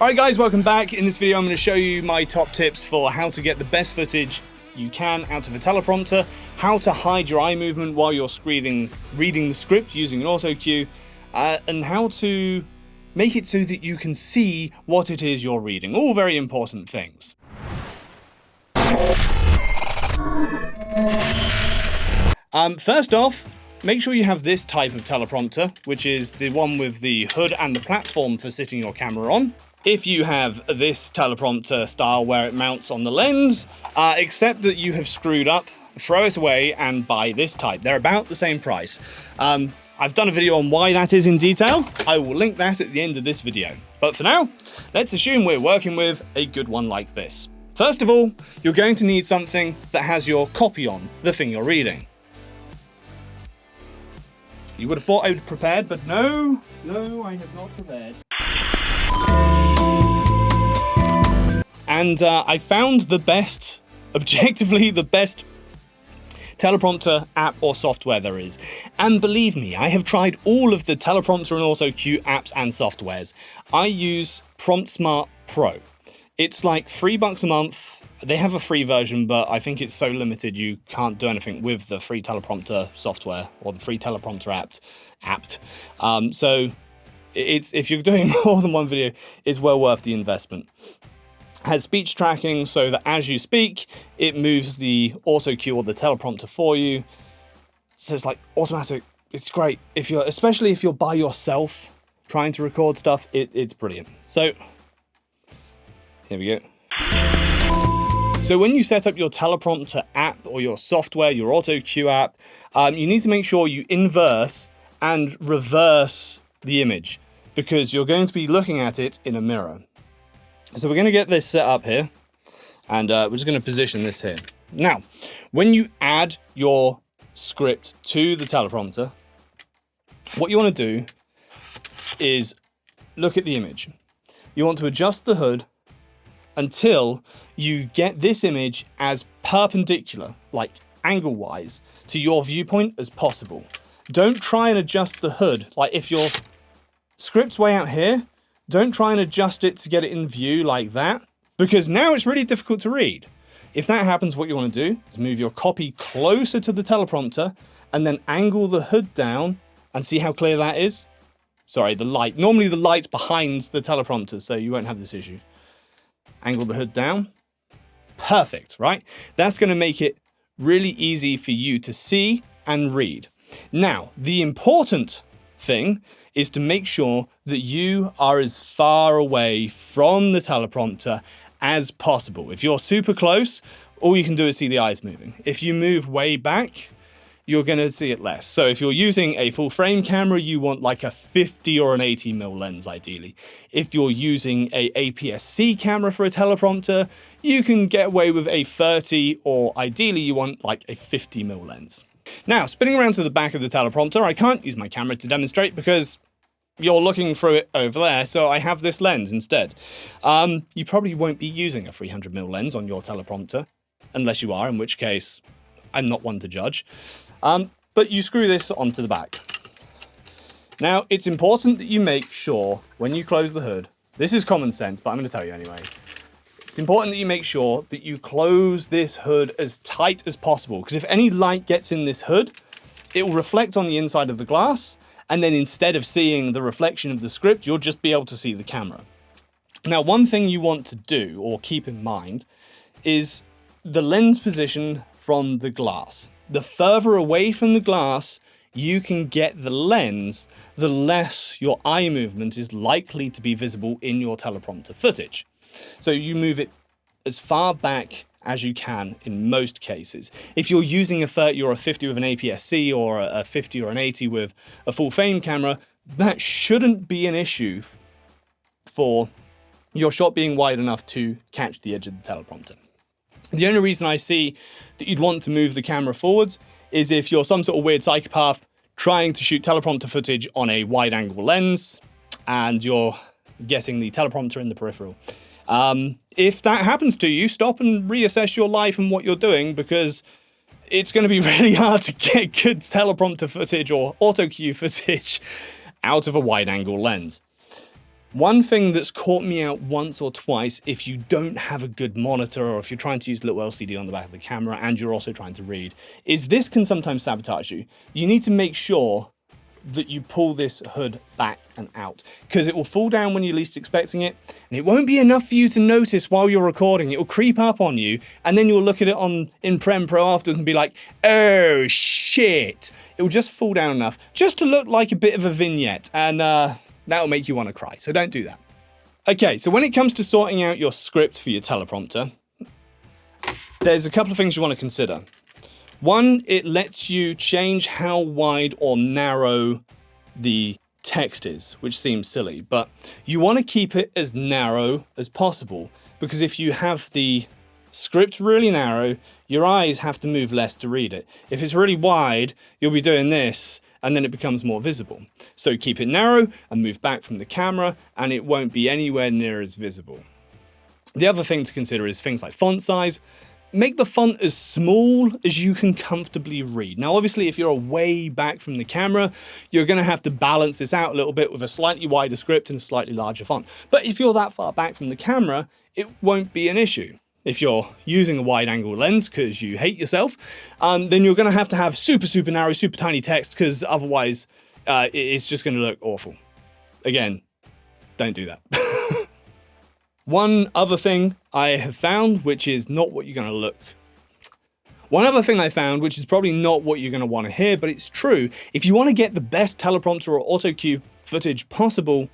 Alright guys, welcome back. In this video I'm going to show you my top tips for how to get the best footage you can out of a teleprompter, how to hide your eye movement while you're reading the script using an Autocue, and how to make it so that you can see what it is you're reading. All very important things. First off, make sure you have this type of teleprompter, which is the one with the hood and the platform for sitting your camera on. If you have this teleprompter style where it mounts on the lens, except that you have screwed up, throw it away and buy this type. They're about the same price. I've done a video on why that is in detail. I will link that at the end of this video. But for now, let's assume we're working with a good one like this. First of all, you're going to need something that has your copy on, the thing you're reading. You would have thought I would have prepared, but no, I have not prepared. And I found the best, objectively the best teleprompter app or software there is. And believe me, I have tried all of the teleprompter and Autocue apps and softwares. I use PromptSmart Pro. It's like $3 a month. They have a free version, but I think it's so limited you can't do anything with the free teleprompter software or the free teleprompter app. So if you're doing more than one video, it's well worth the investment. It has speech tracking so that as you speak, it moves the Autocue or the teleprompter for you. So it's like automatic. It's great. Especially if you're by yourself trying to record stuff, it's brilliant. So here we go. So when you set up your teleprompter app or your software, your Autocue app, you need to make sure you inverse and reverse the image because you're going to be looking at it in a mirror. So we're going to get this set up here and we're just going to position this here. Now, when you add your script to the teleprompter, what you want to do is look at the image. You want to adjust the hood until you get this image as perpendicular, like angle-wise, to your viewpoint as possible. Don't try and adjust the hood. Like if your script's way out here, don't try and adjust it to get it in view like that, because now it's really difficult to read. If that happens, what you want to do is move your copy closer to the teleprompter and then angle the hood down and see how clear that is. Sorry, the light. Normally the light's behind the teleprompter, so you won't have this issue. Angle the hood down. Perfect, right? That's going to make it really easy for you to see and read. Now, the important thing is to make sure that you are as far away from the teleprompter as possible. If you're super close, all you can do is see the eyes moving. If you move way back, you're going to see it less. So if you're using a full frame camera, you want like a 50 or an 80mm lens ideally. If you're using a APS-C camera for a teleprompter, you can get away with a 30 or ideally you want like a 50mm lens. Now, spinning around to the back of the teleprompter, I can't use my camera to demonstrate because you're looking through it over there, so I have this lens instead. You probably won't be using a 300mm lens on your teleprompter, unless you are, in which case I'm not one to judge. But you screw this onto the back. Now, it's important that you make sure when you close the hood, this is common sense, but I'm going to tell you anyway. It's important that you make sure that you close this hood as tight as possible, because if any light gets in this hood, it will reflect on the inside of the glass, and then instead of seeing the reflection of the script, you'll just be able to see the camera. Now, one thing you want to do, or keep in mind, is the lens position from the glass. The further away from the glass you can get the lens, the less your eye movement is likely to be visible in your teleprompter footage. So you move it as far back as you can in most cases. If you're using a 30 or a 50 with an APS-C or a 50 or an 80 with a full frame camera, that shouldn't be an issue for your shot being wide enough to catch the edge of the teleprompter. The only reason I see that you'd want to move the camera forwards is if you're some sort of weird psychopath trying to shoot teleprompter footage on a wide angle lens and you're getting the teleprompter in the peripheral. If that happens to you, stop and reassess your life and what you're doing, because it's going to be really hard to get good teleprompter footage or Autocue footage out of a wide angle lens. One thing that's caught me out once or twice, if you don't have a good monitor or if you're trying to use a little LCD on the back of the camera and you're also trying to read, is this can sometimes sabotage you. You need to make sure that you pull this hood back and out, because it will fall down when you're least expecting it, and it won't be enough for you to notice while you're recording. It will creep up on you, and then you'll look at it in Prem Pro afterwards and be like, oh shit. It will just fall down enough just to look like a bit of a vignette, and that'll make you want to cry, so don't do that. Okay, so when it comes to sorting out your script for your teleprompter, there's a couple of things you want to consider. One, it lets you change how wide or narrow the text is, which seems silly, but you want to keep it as narrow as possible, because if you have the script really narrow, your eyes have to move less to read it. If it's really wide, you'll be doing this, and then it becomes more visible. So keep it narrow and move back from the camera, and it won't be anywhere near as visible. The other thing to consider is things like font size. Make the font as small as you can comfortably read. Now, obviously, if you're way back from the camera, you're going to have to balance this out a little bit with a slightly wider script and a slightly larger font. But if you're that far back from the camera, it won't be an issue. If you're using a wide angle lens because you hate yourself, then you're going to have super, super narrow, super tiny text, because otherwise it's just going to look awful. Again, don't do that. One other thing I have found, which is not what you're going to look. One other thing I found, which is probably not what you're going to want to hear, but it's true. If you want to get the best teleprompter or autocue footage possible,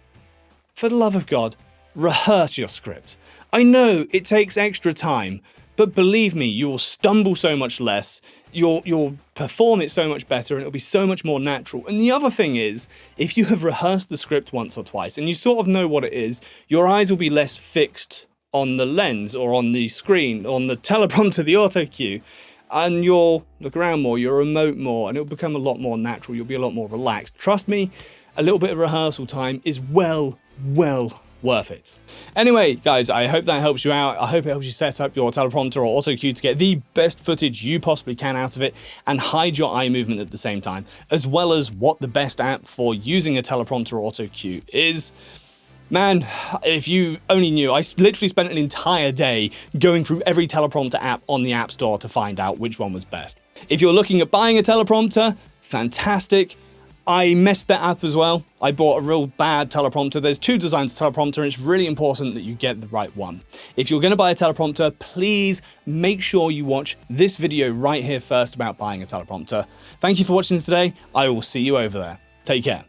for the love of God, rehearse your script. I know it takes extra time, but believe me, you will stumble so much less, you'll perform it so much better, and it'll be so much more natural. And the other thing is, if you have rehearsed the script once or twice and you sort of know what it is, your eyes will be less fixed on the lens or on the screen, on the teleprompter, the autocue, and you'll look around more, you'll emote more, and it'll become a lot more natural. You'll be a lot more relaxed. Trust me, a little bit of rehearsal time is well worth it. Anyway, guys, I hope that helps you out. I hope it helps you set up your teleprompter or autocue to get the best footage you possibly can out of it and hide your eye movement at the same time, as well as what the best app for using a teleprompter or autocue is. Man, if you only knew, I literally spent an entire day going through every teleprompter app on the App Store to find out which one was best. If you're looking at buying a teleprompter, fantastic. I messed that up as well. I bought a real bad teleprompter. There's two designs of teleprompter, and it's really important that you get the right one. If you're going to buy a teleprompter, please make sure you watch this video right here first about buying a teleprompter. Thank you for watching today. I will see you over there. Take care.